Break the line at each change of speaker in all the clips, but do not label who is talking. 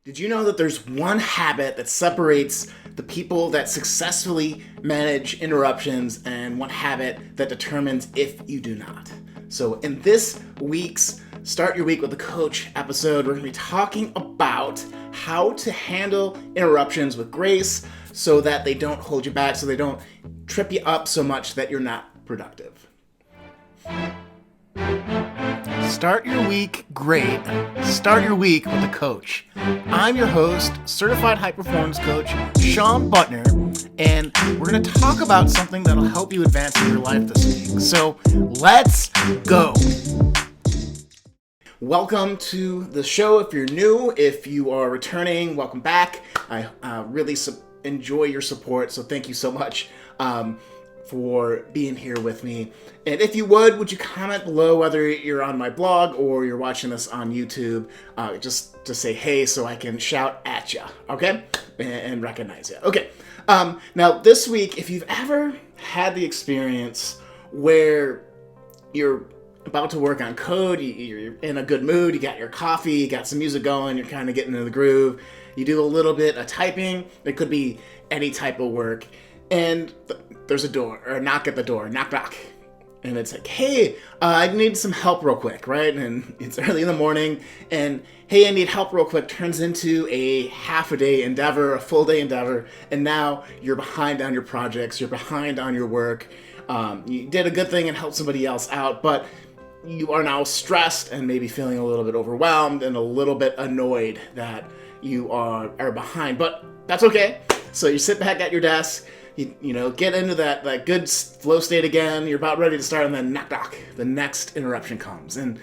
Did you know that there's one habit that separates the people that successfully manage interruptions and one habit that determines if you do not? So, in this week's Start Your Week with a Coach episode, we're going to be talking about how to handle interruptions with grace so that they don't hold you back, so they don't trip you up so much that you're not productive. Start your week great. Start your week with a coach. I'm your host, certified high performance coach, Sean Butner, and we're going to talk about something that'll help you advance in your life this week. So let's go. Welcome to the show. If you're new, if you are returning, welcome back. I really enjoy your support, so thank you so much for being here with me. And if you would you comment below whether you're on my blog or you're watching this on YouTube, just to say hey so I can shout at you, okay? And recognize you. Okay. Now this week, if you've ever had the experience where you're about to work on code, you're in a good mood, you got your coffee, you got some music going, you're kind of getting into the groove, you do a little bit of typing, it could be any type of work, and there's a door, or a knock at the door, knock. And it's like, hey, I need some help real quick, right? And it's early in the morning, and hey, I need help real quick turns into a half a day endeavor, a full day endeavor, and now you're behind on your projects, you're behind on your work. You did a good thing and helped somebody else out, but you are now stressed and maybe feeling a little bit overwhelmed and a little bit annoyed that you are behind, but that's okay. So you sit back at your desk, you know, get into that good flow state again, you're about ready to start, and then knock, the next interruption comes. And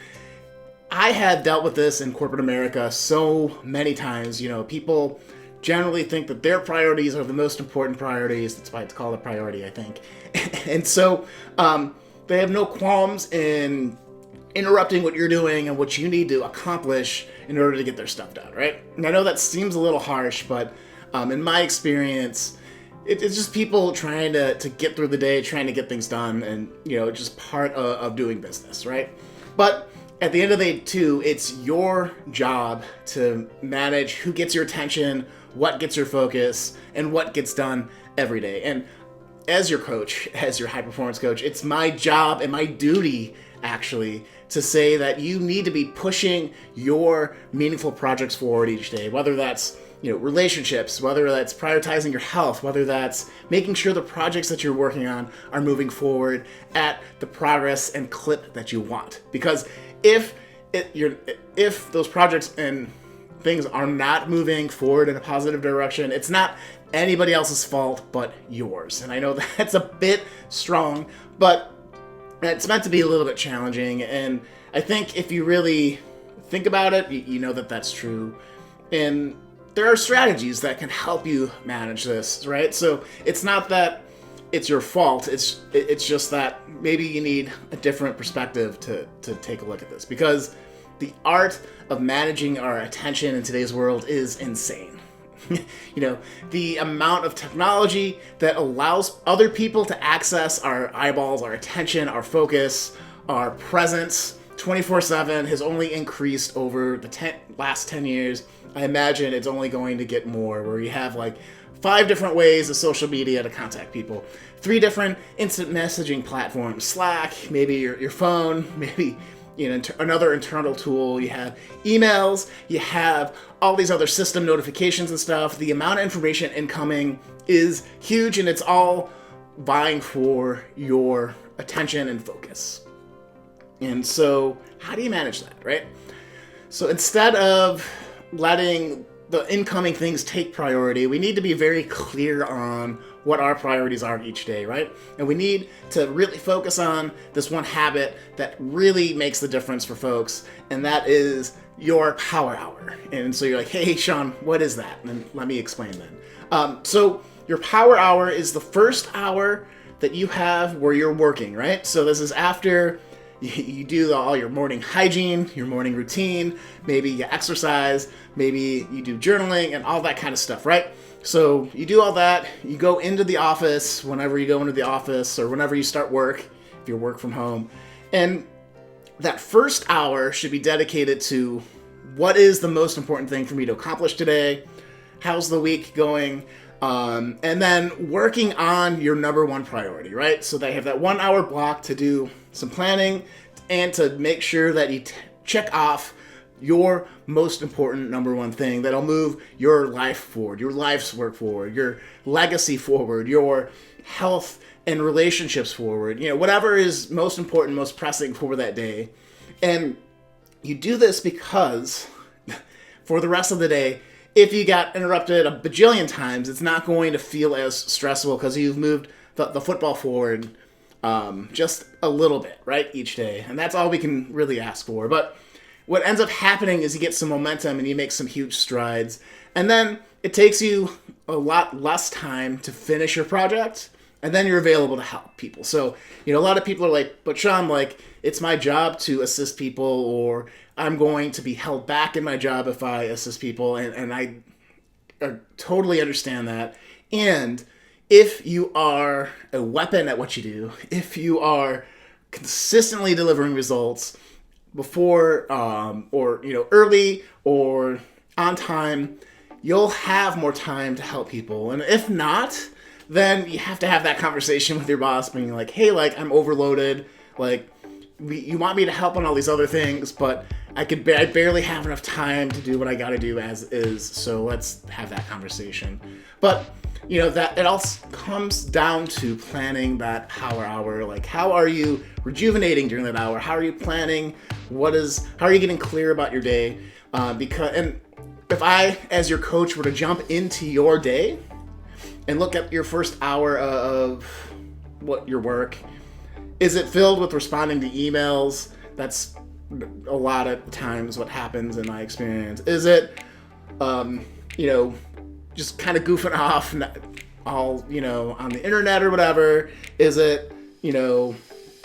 I have dealt with this in corporate America so many times. You know, people generally think that their priorities are the most important priorities. That's why it's called a priority, I think. And so they have no qualms in interrupting what you're doing and what you need to accomplish in order to get their stuff done, right? And I know that seems a little harsh, but in my experience, it's just people trying to get through the day, trying to get things done, and, you know, just part of doing business, right? But at the end of the day, too, it's your job to manage who gets your attention, what gets your focus, and what gets done every day. And as your coach, as your high-performance coach, it's my job and my duty, actually, to say that you need to be pushing your meaningful projects forward each day, whether that's, you know, relationships, whether that's prioritizing your health, whether that's making sure the projects that you're working on are moving forward at the progress and clip that you want. Because if those projects and things are not moving forward in a positive direction, it's not anybody else's fault but yours. And I know that's a bit strong, but it's meant to be a little bit challenging. And I think if you really think about it, you know that that's true. And there are strategies that can help you manage this, right? So it's not that it's your fault. It's just that maybe you need a different perspective to take a look at this, because the art of managing our attention in today's world is insane. You know, the amount of technology that allows other people to access our eyeballs, our attention, our focus, our presence 24/7 has only increased over the last 10 years. I imagine it's only going to get more, where you have like 5 different ways of social media to contact people, 3 different instant messaging platforms, Slack, maybe your phone, maybe, you know, another internal tool. You have emails, you have all these other system notifications and stuff. The amount of information incoming is huge, and it's all vying for your attention and focus. And so how do you manage that, right? So instead of letting the incoming things take priority, we need to be very clear on what our priorities are each day, right? And we need to really focus on this one habit that really makes the difference for folks, and that is your power hour. And so you're like, hey, Sean, what is that? And let me explain then. So your power hour is the first hour that you have where you're working, right? So this is after you do all your morning hygiene, your morning routine, maybe you exercise, maybe you do journaling and all that kind of stuff, right? So you do all that, you go into the office whenever you go into the office or whenever you start work, if you work from home, and that first hour should be dedicated to what is the most important thing for me to accomplish today? How's the week going? And then working on your number one priority, right? So they have that 1 hour block to do some planning and to make sure that you check off your most important number one thing that'll move your life forward, your life's work forward, your legacy forward, your health and relationships forward, whatever is most important, most pressing for that day. And you do this because for the rest of the day, if you got interrupted a bajillion times, it's not going to feel as stressful because you've moved the football forward just a little bit, right, each day. And that's all we can really ask for. But what ends up happening is you get some momentum and you make some huge strides. And then it takes you a lot less time to finish your project. And then you're available to help people. So, a lot of people are like, but Sean, it's my job to assist people, or I'm going to be held back in my job if I assist people. And I totally understand that. And if you are a weapon at what you do, if you are consistently delivering results before, or, early or on time, you'll have more time to help people. And if not, then you have to have that conversation with your boss being like, hey, I'm overloaded. You want me to help on all these other things, but I barely have enough time to do what I got to do as is. So let's have that conversation. But, that it all comes down to planning that power hour. How are you rejuvenating during that hour? How are you planning? How are you getting clear about your day? And if I, as your coach, were to jump into your day and look at your first hour of your work, is it filled with responding to emails? That's a lot of times what happens in my experience. Is it, just kind of goofing off all, on the internet or whatever? Is it,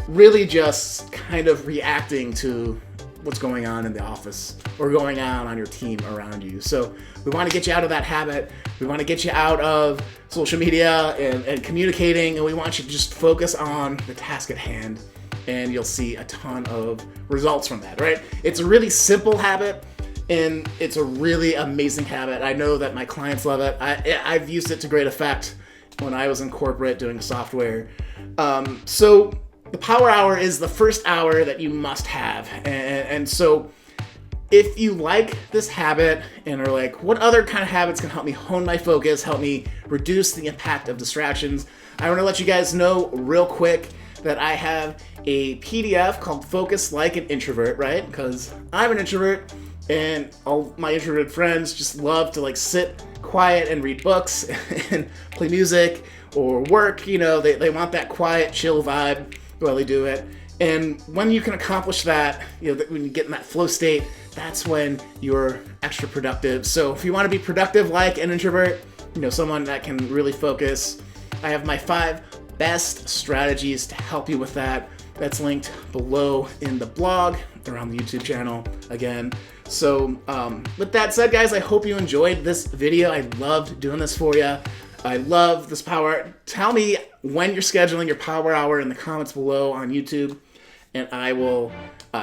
really just kind of reacting to what's going on in the office or going on your team around you? So we want to get you out of that habit. We want to get you out of social media and communicating, and we want you to just focus on the task at hand, and you'll see a ton of results from that, right? It's a really simple habit, and it's a really amazing habit. I know that my clients love it. I've used it to great effect when I was in corporate doing software. So the power hour is the first hour that you must have. And so if you like this habit and are like, what other kind of habits can help me hone my focus, help me reduce the impact of distractions, I want to let you guys know real quick that I have a PDF called Focus Like an Introvert, right? Because I'm an introvert, and all my introverted friends just love to sit quiet and read books and play music or work. They want that quiet, chill vibe while they do it. And when you can accomplish that, when you get in that flow state, that's when you're extra productive. So if you want to be productive like an introvert, someone that can really focus, I have my 5 best strategies to help you with that. That's linked below in the blog or on the YouTube channel again. So with that said, guys, I hope you enjoyed this video. I loved doing this for you. I love this power. Tell me when you're scheduling your power hour in the comments below on YouTube, and I will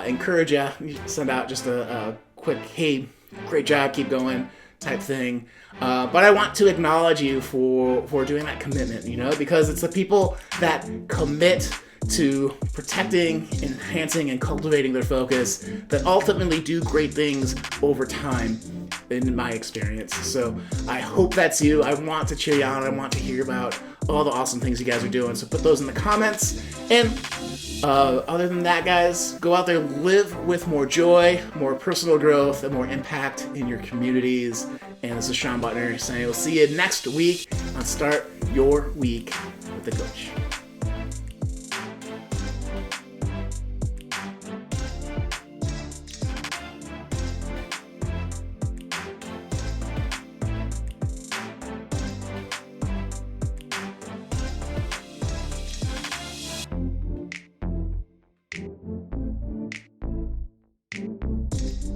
encourage you. Send out just a quick, hey, great job, keep going type thing. But I want to acknowledge you for doing that commitment, because it's the people that commit to protecting, enhancing, and cultivating their focus that ultimately do great things over time, in my experience. So I hope that's you. I want to cheer you on. I want to hear about all the awesome things you guys are doing. So put those in the comments. And other than that, guys, go out there, live with more joy, more personal growth, and more impact in your communities. And this is Sean Butner saying we'll see you next week on Start Your Week with the Coach.